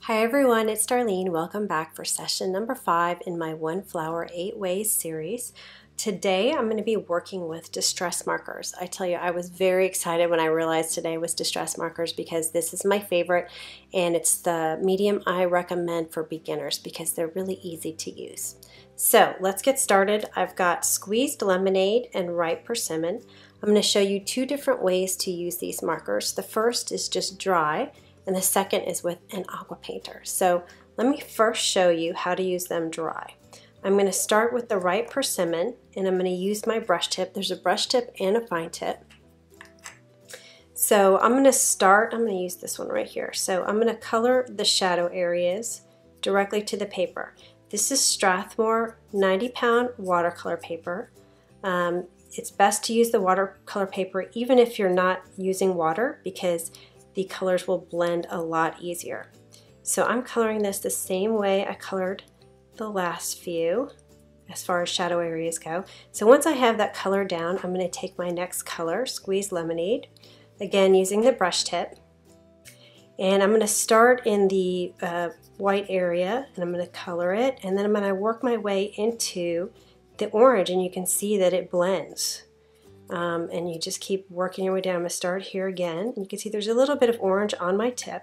Hi everyone, it's Darlene. Welcome back for session number 5 in my One Flower 8 Ways series. Today I'm going to be working with distress markers. I tell you, I was very excited when I realized today was distress markers because this is my favorite and it's the medium I recommend for beginners because they're really easy to use. So let's get started. I've got squeezed lemonade and ripe persimmon. I'm going to show you 2 different ways to use these markers. The first is just dry, and the second is with an aqua painter. So let me first show you how to use them dry. I'm going to start with the ripe persimmon, and I'm going to use my brush tip. There's a brush tip and a fine tip. So I'm going to use this one right here. So I'm going to color the shadow areas directly to the paper. This is Strathmore 90-pound watercolor paper. It's best to use the watercolor paper even if you're not using water because the colors will blend a lot easier. So I'm coloring this the same way I colored the last few as far as shadow areas go. So once I have that color down, I'm going to take my next color, Squeezed Lemonade, again using the brush tip. And I'm going to start in the white area and I'm going to color it, and then I'm going to work my way into the orange, and you can see that it blends. And you just keep working your way down. I'm going to start here again. You can see there's a little bit of orange on my tip,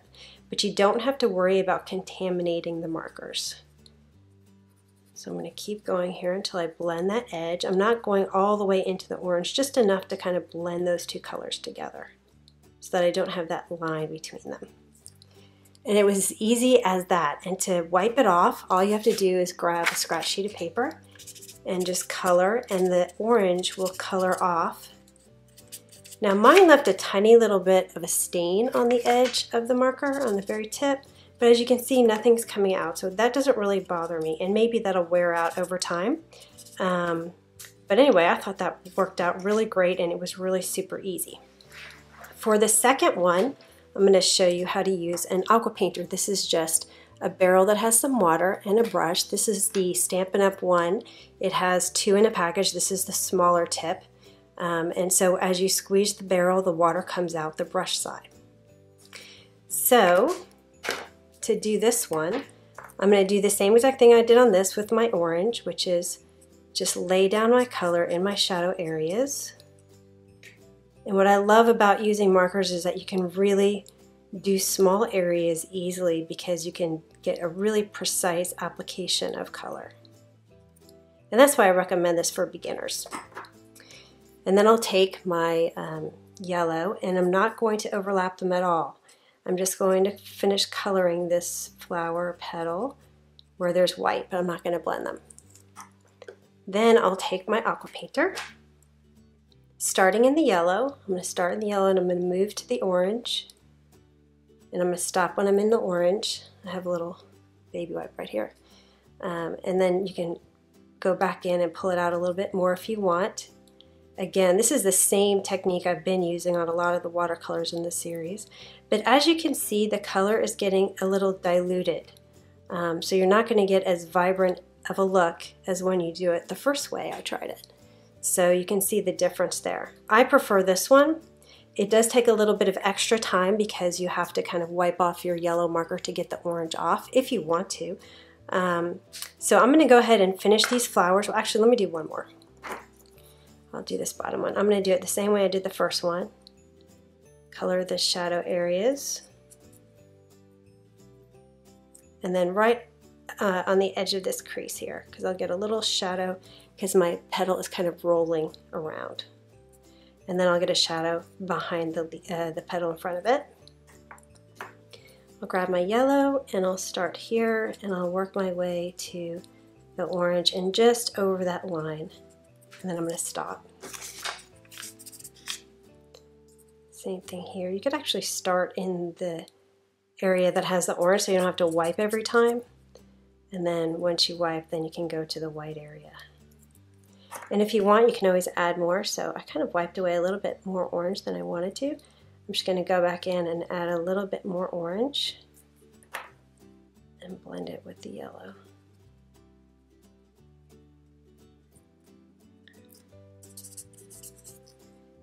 but you don't have to worry about contaminating the markers. So I'm going to keep going here until I blend that edge. I'm not going all the way into the orange, just enough to kind of blend those 2 colors together so that I don't have that line between them. And it was as easy as that. And to wipe it off, all you have to do is grab a scratch sheet of paper and just color, and the orange will color off. Now mine left a tiny little bit of a stain on the edge of the marker on the very tip, but as you can see, nothing's coming out, so that doesn't really bother me, and maybe that'll wear out over time. But anyway, I thought that worked out really great and it was really super easy. For the second one, I'm going to show you how to use an aqua painter. This is just a barrel that has some water and a brush. This is the Stampin' Up! One. It has 2 in a package. This is the smaller tip. And so as you squeeze the barrel, the water comes out the brush side. So to do this one, I'm going to do the same exact thing I did on this with my orange, which is just lay down my color in my shadow areas. And what I love about using markers is that you can really do small areas easily because you can get a really precise application of color. And that's why I recommend this for beginners. And then I'll take my yellow, and I'm not going to overlap them at all. I'm just going to finish coloring this flower petal where there's white, but I'm not going to blend them. Then I'll take my aqua painter, starting in the yellow. I'm going to start in the yellow and I'm going to move to the orange. And I'm going to stop when I'm in the orange. I have a little baby wipe right here. And then you can go back in and pull it out a little bit more if you want. Again, this is the same technique I've been using on a lot of the watercolors in this series. But as you can see, the color is getting a little diluted. So you're not going to get as vibrant of a look as when you do it the first way I tried it. So you can see the difference there. I prefer this one. It does take a little bit of extra time because you have to kind of wipe off your yellow marker to get the orange off if you want to. So I'm going to go ahead and finish these flowers. Well, actually, let me do one more. I'll do this bottom one. I'm going to do it the same way I did the first one. Color the shadow areas. And then right on the edge of this crease here, because I'll get a little shadow because my petal is kind of rolling around. And then I'll get a shadow behind the petal in front of it. I'll grab my yellow and I'll start here and I'll work my way to the orange and just over that line. And then I'm going to stop. Same thing here. You could actually start in the area that has the orange so you don't have to wipe every time. And then once you wipe, then you can go to the white area. And if you want, you can always add more. So I kind of wiped away a little bit more orange than I wanted to. I'm just going to go back in and add a little bit more orange and blend it with the yellow.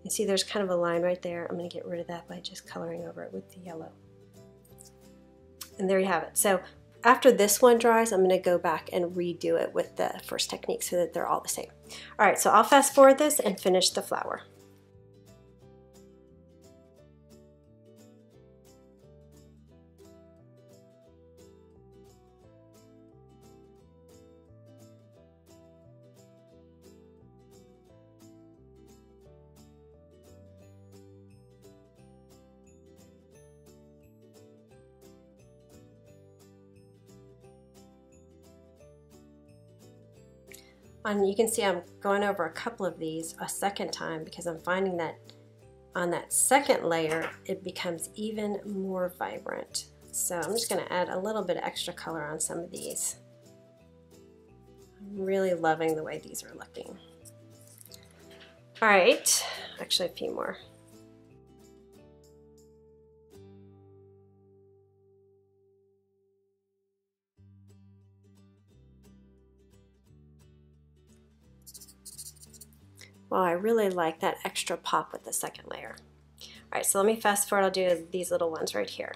You see there's kind of a line right there. I'm going to get rid of that by just coloring over it with the yellow. And there you have it. So after this one dries, I'm going to go back and redo it with the first technique so that they're all the same. All right, so I'll fast forward this and finish the flower. And you can see I'm going over a couple of these a second time because I'm finding that on that second layer it becomes even more vibrant. So I'm just going to add a little bit of extra color on some of these. I'm really loving the way these are looking. All right, actually a few more. Well, I really like that extra pop with the second layer. All right, so let me fast forward. I'll do these little ones right here.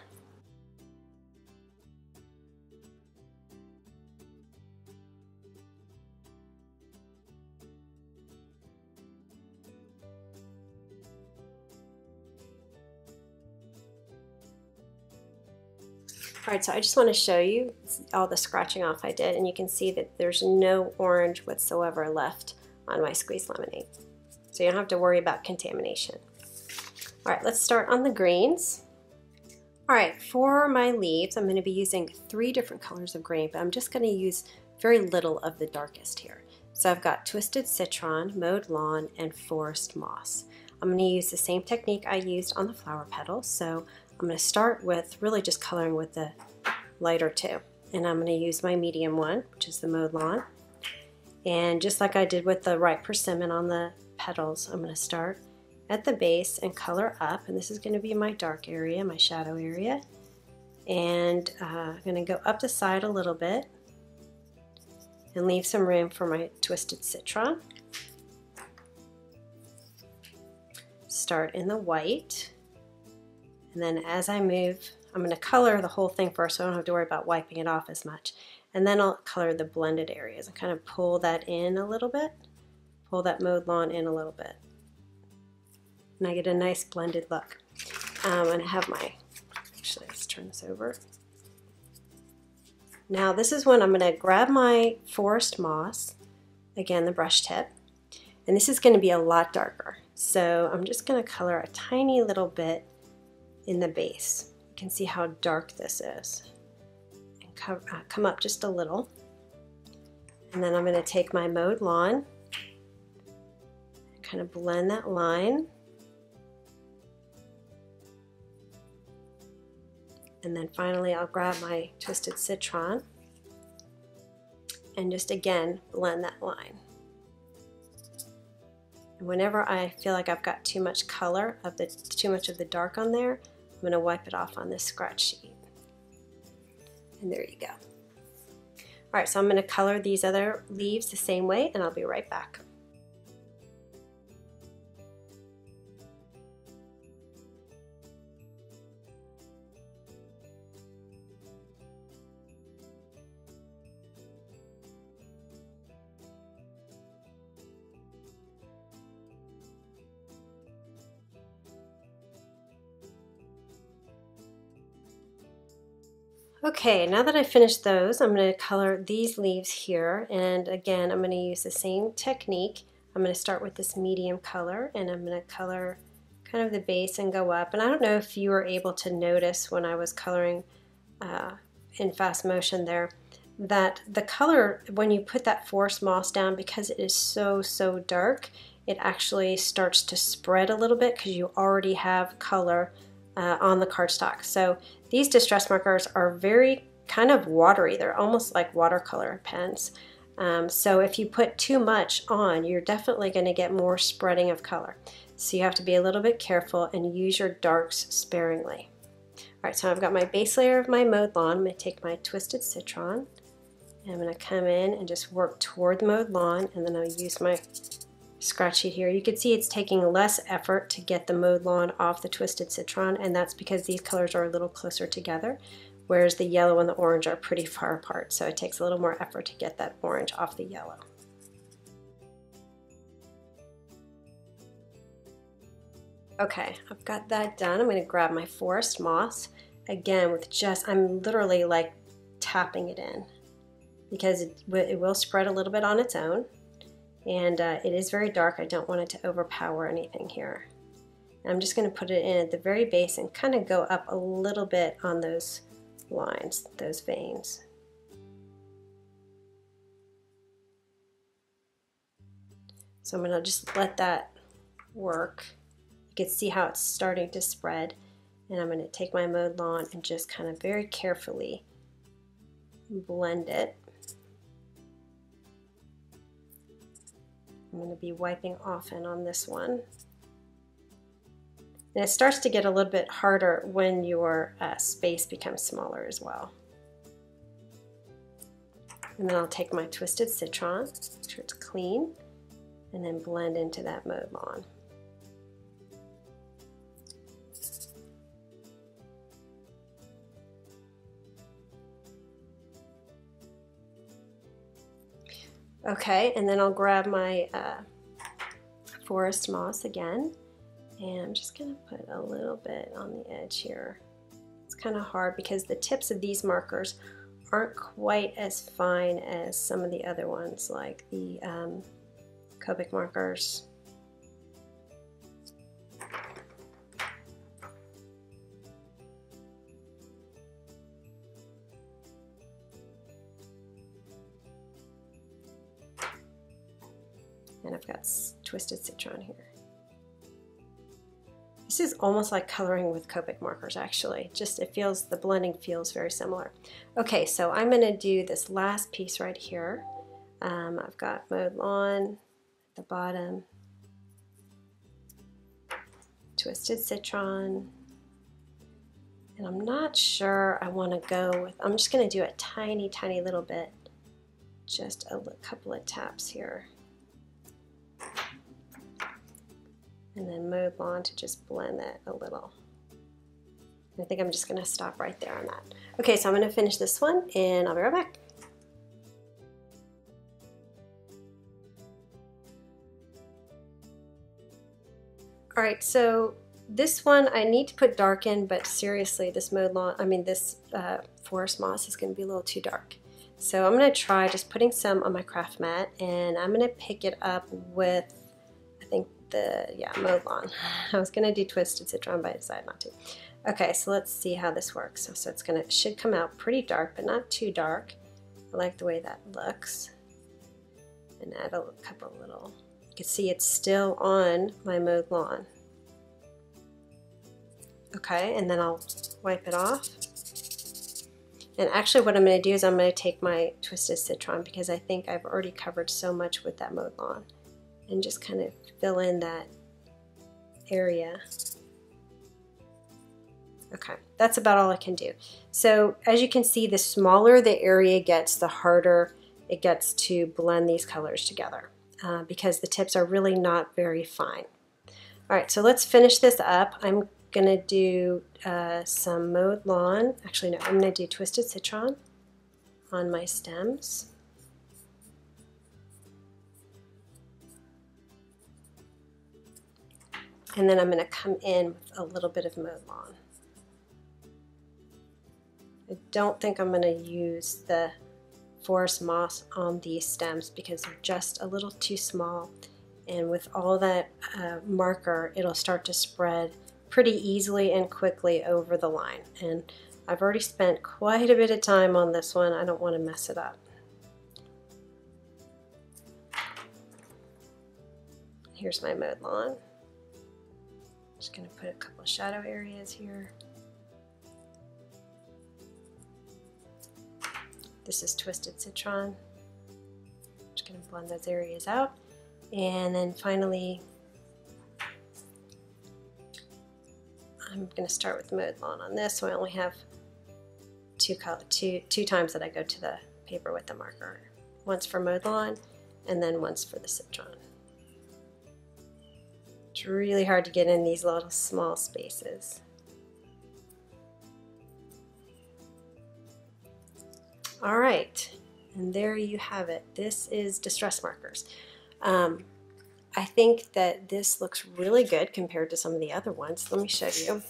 All right, so I just want to show you all the scratching off I did, and you can see that there's no orange whatsoever left on my squeezed lemonade. So you don't have to worry about contamination. All right, let's start on the greens. All right, for my leaves, I'm going to be using 3 different colors of green, but I'm just going to use very little of the darkest here. So I've got Twisted Citron, Mowed Lawn, and Forest Moss. I'm going to use the same technique I used on the flower petals. So I'm going to start with really just coloring with the lighter 2. And I'm going to use my medium one, which is the Mowed Lawn. And just like I did with the Ripe Persimmon on the petals, I'm going to start at the base and color up. And this is going to be my dark area, my shadow area. And I'm going to go up the side a little bit and leave some room for my Twisted Citron. Start in the white. And then as I move, I'm going to color the whole thing first so I don't have to worry about wiping it off as much. And then I'll color the blended areas and kind of pull that in a little bit. Pull that Mowed Lawn in a little bit. And I get a nice blended look. And I have my, actually let's turn this over. Now this is when I'm going to grab my Forest Moss, again the brush tip, and this is going to be a lot darker. So I'm just going to color a tiny little bit in the base. You can see how dark this is. And come up just a little. And then I'm going to take my Mowed Lawn and kind of blend that line. And then finally I'll grab my Twisted Citron and just again blend that line. And whenever I feel like I've got too much color, too much of the dark on there, I'm going to wipe it off on this scratch sheet. And there you go. All right, so I'm going to color these other leaves the same way, and I'll be right back. Okay, now that I finished those, I'm going to color these leaves here, and again I'm going to use the same technique. I'm going to start with this medium color and I'm going to color kind of the base and go up. And I don't know if you were able to notice when I was coloring in fast motion there that the color, when you put that Forest Moss down, because it is so dark, it actually starts to spread a little bit because you already have color on the cardstock. So these distress markers are very kind of watery. They're almost like watercolor pens. So if you put too much on, you're definitely going to get more spreading of color. So you have to be a little bit careful and use your darks sparingly. All right, so I've got my base layer of my Mowed Lawn. I'm going to take my Twisted Citron and I'm going to come in and just work toward the Mowed Lawn, and then I'll use my scratch sheet here. You can see it's taking less effort to get the Mowed Lawn off the Twisted Citron, and that's because these colors are a little closer together. whereas the yellow and the orange are pretty far apart, so it takes a little more effort to get that orange off the yellow. Okay, I've got that done. I'm going to grab my forest moss again with I'm literally like tapping it in because it will spread a little bit on its own, and it is very dark. I don't want it to overpower anything here. And I'm just going to put it in at the very base and kind of go up a little bit on those lines, those veins. So I'm going to just let that work. You can see how it's starting to spread, and I'm going to take my mowed lawn and just kind of very carefully blend it. I'm going to be wiping often on this one. And it starts to get a little bit harder when your space becomes smaller as well. And then I'll take my Twisted Citron, make sure it's clean, and then blend into that mowed lawn. Okay, and then I'll grab my forest moss again, and I'm just going to put a little bit on the edge here. It's kind of hard because the tips of these markers aren't quite as fine as some of the other ones, like the Copic markers. And I've got Twisted Citron here. This is almost like coloring with Copic markers, actually. The blending feels very similar. Okay, so I'm going to do this last piece right here. I've got mowed lawn at the bottom, Twisted Citron, and I'm not sure I want to go with, I'm just going to do a tiny, tiny little bit, just a couple of taps here. And then mowed lawn to just blend that a little. I think I'm just going to stop right there on that. Okay, so I'm going to finish this one and I'll be right back. Alright, so this one I need to put dark in, but seriously, this forest moss is going to be a little too dark. So I'm going to try just putting some on my craft mat, and I'm going to pick it up with, I think, mowed lawn. I was going to do Twisted Citron, but I decided not to. Okay, so let's see how this works. So it should come out pretty dark, but not too dark. I like the way that looks. And add a couple little, you can see it's still on my mowed lawn. Okay, and then I'll wipe it off. And actually what I'm going to do is I'm going to take my Twisted Citron, because I think I've already covered so much with that mowed lawn, and just kind of fill in that area. Okay, that's about all I can do. So as you can see, the smaller the area gets, the harder it gets to blend these colors together, because the tips are really not very fine. All right, so let's finish this up. I'm gonna do some mowed lawn. Actually, no, I'm gonna do Twisted Citron on my stems. And then I'm going to come in with a little bit of mowed lawn. I don't think I'm going to use the forest moss on these stems because they're just a little too small. And with all that marker, it'll start to spread pretty easily and quickly over the line. And I've already spent quite a bit of time on this one. I don't want to mess it up. Here's my mowed lawn. Just going to put a couple of shadow areas here. This is Twisted Citron. Just going to blend those areas out. And then finally, I'm going to start with mowed lawn on this. So I only have two times that I go to the paper with the marker. Once for mowed lawn, and then once for the citron. It's really hard to get in these little small spaces. All right, and there you have it. This is Distress Markers. I think that this looks really good compared to some of the other ones. Let me show you.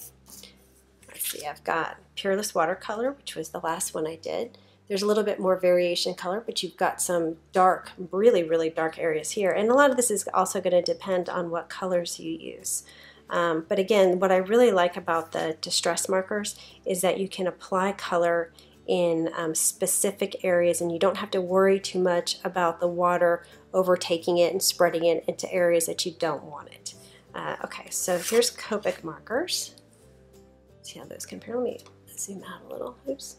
Let's see, I've got Pureless Watercolor, which was the last one I did. There's a little bit more variation color, but you've got some dark, really, really dark areas here. And a lot of this is also going to depend on what colors you use. But again, what I really like about the Distress Markers is that you can apply color in specific areas, and you don't have to worry too much about the water overtaking it and spreading it into areas that you don't want it. Okay, so here's Copic markers. See how those compare. Let me zoom out a little. Oops.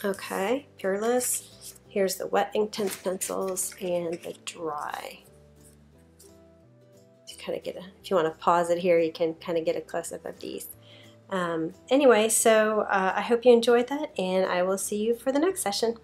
Okay, Pureless. Here's the wet Inktense pencils and the dry. To kind of get if you want to pause it here, you can kind of get a close-up of these. Anyway, so I hope you enjoyed that, and I will see you for the next session.